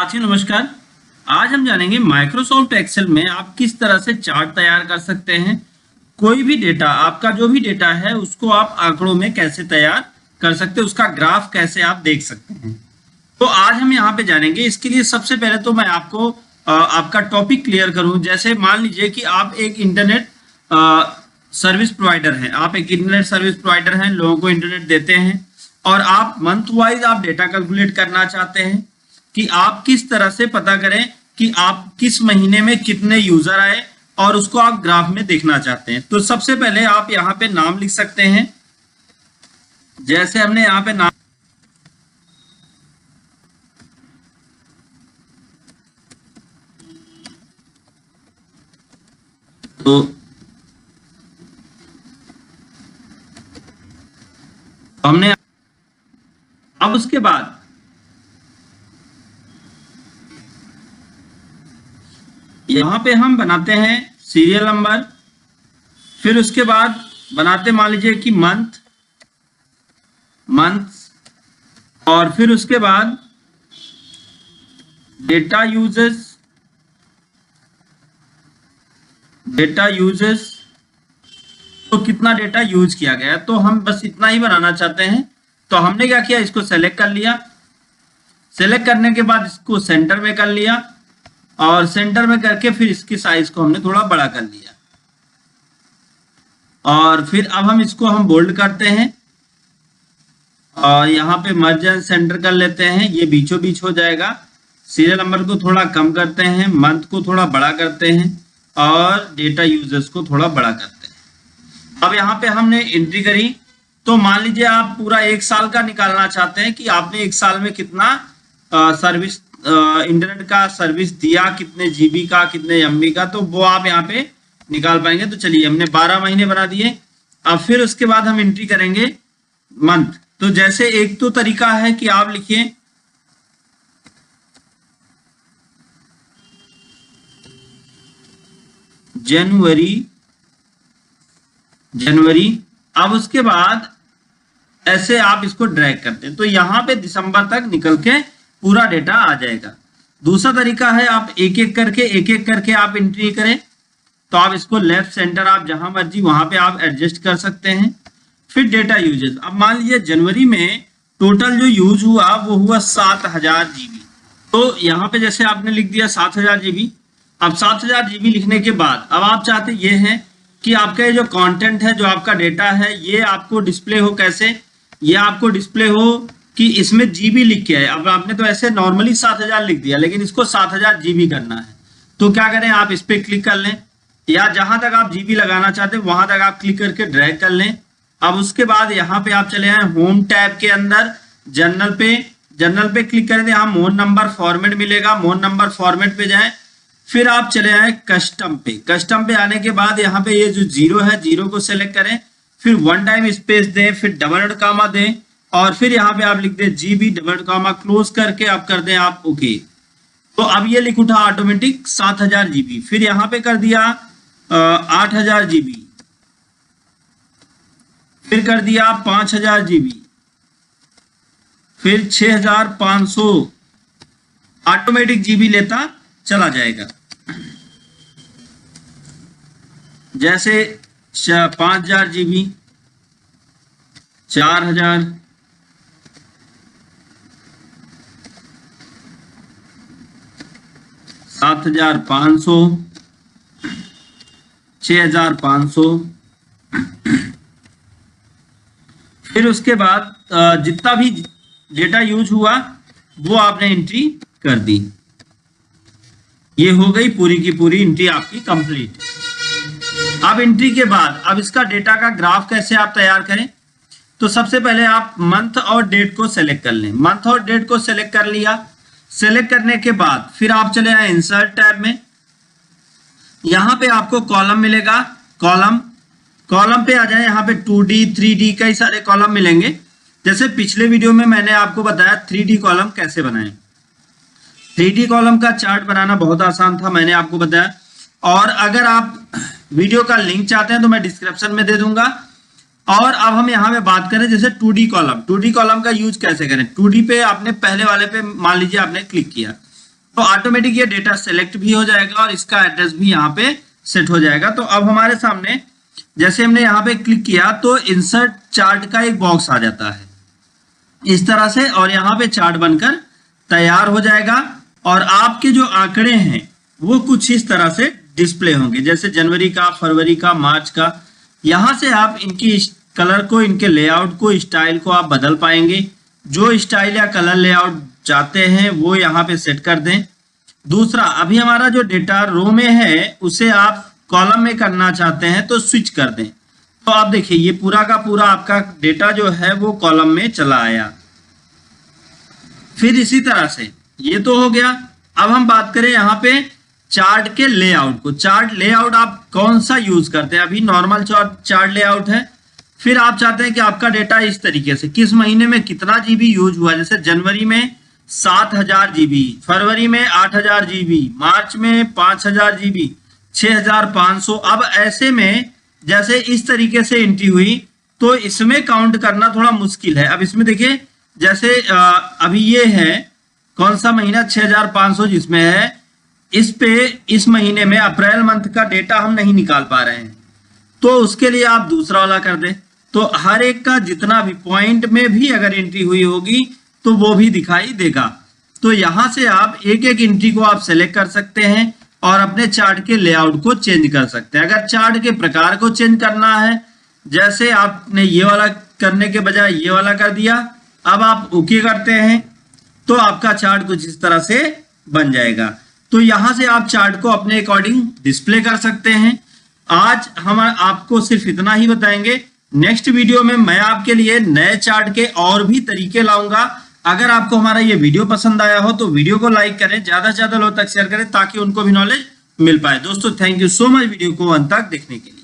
साथियों नमस्कार। आज हम जानेंगे माइक्रोसॉफ्ट एक्सेल में आप किस तरह से चार्ट तैयार कर सकते हैं। कोई भी डेटा, आपका जो भी डेटा है उसको आप आंकड़ों में कैसे तैयार कर सकते हैं, उसका ग्राफ कैसे आप देख सकते हैं। तो आज हम यहाँ पे जानेंगे। इसके लिए सबसे पहले तो मैं आपको आपका टॉपिक क्लियर करूं। जैसे मान लीजिए कि आप एक इंटरनेट सर्विस प्रोवाइडर हैं, आप एक इंटरनेट सर्विस प्रोवाइडर हैं, लोगों को इंटरनेट देते हैं और आप मंथ वाइज आप डेटा कैलकुलेट करना चाहते हैं कि आप किस तरह से पता करें कि आप किस महीने में कितने यूजर आए और उसको आप ग्राफ में देखना चाहते हैं। तो सबसे पहले आप यहाँ पे नाम लिख सकते हैं। जैसे हमने यहाँ पे नाम तो हमने अब उसके बाद यहां पे हम बनाते हैं सीरियल नंबर, फिर उसके बाद बनाते मान लीजिए कि मंथ और फिर उसके बाद डेटा यूजेस तो कितना डेटा यूज किया गया है, तो हम बस इतना ही बनाना चाहते हैं। तो हमने क्या किया, इसको सेलेक्ट कर लिया। सेलेक्ट करने के बाद इसको सेंटर में कर लिया और सेंटर में करके फिर इसकी साइज को हमने थोड़ा बड़ा कर लिया और फिर अब हम इसको हम बोल्ड करते हैं और यहाँ पे मर्ज एंड सेंटर कर लेते हैं, ये बीचों बीच हो जाएगा। सीरियल नंबर को थोड़ा कम करते हैं, मंथ को थोड़ा बड़ा करते हैं और डेटा यूजर्स को थोड़ा बड़ा करते हैं। अब यहाँ पे हमने एंट्री करी। तो मान लीजिए आप पूरा एक साल का निकालना चाहते हैं कि आपने एक साल में कितना सर्विस इंटरनेट का सर्विस दिया, कितने जीबी का, कितने एमबी का, तो वो आप यहाँ पे निकाल पाएंगे। तो चलिए हमने 12 महीने बना दिए। अब फिर उसके बाद हम एंट्री करेंगे मंथ। तो जैसे एक तो तरीका है कि आप लिखिए जनवरी। अब उसके बाद ऐसे आप इसको ड्रैग करते हैं तो यहां पे दिसंबर तक निकल के पूरा डेटा आ जाएगा। दूसरा तरीका है आप एक एक करके आप एंट्री करें। तो आप इसको लेफ्ट सेंटर आप जहां मर्जी वहां पे आप एडजस्ट कर सकते हैं। फिर डेटा यूजेस, अब मान लीजिए जनवरी में टोटल जो यूज हुआ वो हुआ 7000 जीबी। तो यहाँ पे जैसे आपने लिख दिया 7000 जीबी। अब 7000 जीबी लिखने के बाद अब आप चाहते ये हैं कि आपका ये जो कंटेंट है, जो आपका डेटा है, ये आपको डिस्प्ले हो कैसे, ये आपको डिस्प्ले हो कि इसमें जीबी लिख के है। अब आपने तो ऐसे नॉर्मली 7000 लिख दिया, लेकिन इसको 7000 जीबी करना है। तो क्या करें, आप इस पे क्लिक कर लें या जहां तक आप जीबी लगाना चाहते हैं वहां तक आप क्लिक करके ड्रैग कर लें। अब उसके बाद यहाँ पे आप चले आए होम टैब के अंदर, जनरल पे क्लिक करें तो यहाँ मोड नंबर फॉर्मेट मिलेगा। मोड नंबर फॉर्मेट पे जाएं, फिर आप चले आए कस्टम पे आने के बाद यहाँ पे ये जो जीरो है, जीरो को सेलेक्ट करें, फिर वन टाइम स्पेस दें, फिर डबल डॉट कॉमा दें और फिर यहाँ पे आप लिख दें GB, double dot comma close करके आप कर दें आप ओके। तो अब ये लिख उठा ऑटोमेटिक 7000 जीबी। फिर यहाँ पे कर दिया 8000 जीबी, फिर कर दिया 5000 जीबी, फिर 6500, ऑटोमेटिक जीबी लेता चला जाएगा। जैसे 5000 जीबी, 4000, 7500, 6500। फिर उसके बाद जितना भी डेटा यूज हुआ वो आपने एंट्री कर दी। ये हो गई पूरी की पूरी एंट्री आपकी कंप्लीट। अब एंट्री के बाद अब इसका डेटा का ग्राफ कैसे आप तैयार करें, तो सबसे पहले आप मंथ और डेट को सेलेक्ट कर लें। मंथ और डेट को सेलेक्ट कर लिया। सेलेक्ट करने के बाद फिर आप चले आए इंसर्ट टैब में। यहां पे आपको कॉलम मिलेगा, कॉलम पे आ जाए। यहाँ पे 2D 3D कई सारे कॉलम मिलेंगे। जैसे पिछले वीडियो में मैंने आपको बताया 3D कॉलम कैसे बनाएं। 3D कॉलम का चार्ट बनाना बहुत आसान था, मैंने आपको बताया। और अगर आप वीडियो का लिंक चाहते हैं तो मैं डिस्क्रिप्शन में दे दूंगा। और अब हम यहाँ पे बात करें जैसे 2D कॉलम का यूज कैसे करें। 2D पे आपने पहले वाले पे मान लीजिए आपने क्लिक किया, तो ऑटोमेटिक ये डेटा सेलेक्ट भी हो जाएगा और इसका एड्रेस भी यहाँ पे सेट हो जाएगा। तो अब हमारे सामने जैसे हमने यहाँ पे क्लिक किया तो इंसर्ट चार्ट का एक बॉक्स आ जाता है इस तरह से, और यहाँ पे चार्ट बनकर तैयार हो जाएगा और आपके जो आंकड़े हैं वो कुछ इस तरह से डिस्प्ले होंगे, जैसे जनवरी का, फरवरी का, मार्च का। यहाँ से आप इनकी कलर को, इनके लेआउट को, स्टाइल को आप बदल पाएंगे। जो स्टाइल या कलर लेआउट चाहते हैं वो यहाँ पे सेट कर दें। दूसरा, अभी हमारा जो डेटा रो में है उसे आप कॉलम में करना चाहते हैं तो स्विच कर दें। तो आप देखिए ये पूरा का पूरा आपका डेटा जो है वो कॉलम में चला आया। फिर इसी तरह से ये तो हो गया। अब हम बात करें यहाँ पे चार्ट के लेआउट को। चार्ट लेआउट आप कौन सा यूज करते हैं? अभी नॉर्मल चार्ट लेआउट है। फिर आप चाहते हैं कि आपका डेटा इस तरीके से किस महीने में कितना जीबी यूज हुआ, जैसे जनवरी में 7000 जीबी, फरवरी में 8000 जीबी, मार्च में 5000 जीबी, 6500। अब ऐसे में जैसे इस तरीके से एंट्री हुई तो इसमें काउंट करना थोड़ा मुश्किल है। अब इसमें देखिए जैसे अभी ये है कौन सा महीना, 6500 जिसमें है, इस पे इस महीने में अप्रैल मंथ का डेटा हम नहीं निकाल पा रहे हैं, तो उसके लिए आप दूसरा वाला कर दें। तो हर एक का जितना भी पॉइंट में भी अगर एंट्री हुई होगी तो वो भी दिखाई देगा। तो यहां से आप एक एक एंट्री को आप सेलेक्ट कर सकते हैं और अपने चार्ट के लेआउट को चेंज कर सकते हैं। अगर चार्ट के प्रकार को चेंज करना है, जैसे आपने ये वाला करने के बजाय ये वाला कर दिया, अब आप ओके करते हैं तो आपका चार्ट कुछ इस तरह से बन जाएगा। तो यहां से आप चार्ट को अपने अकॉर्डिंग डिस्प्ले कर सकते हैं। आज हम आपको सिर्फ इतना ही बताएंगे। नेक्स्ट वीडियो में मैं आपके लिए नए चार्ट के और भी तरीके लाऊंगा। अगर आपको हमारा ये वीडियो पसंद आया हो तो वीडियो को लाइक करें, ज्यादा से ज्यादा लोगों तक शेयर करें ताकि उनको भी नॉलेज मिल पाए। दोस्तों thank you so much video को अंत तक देखने के लिए।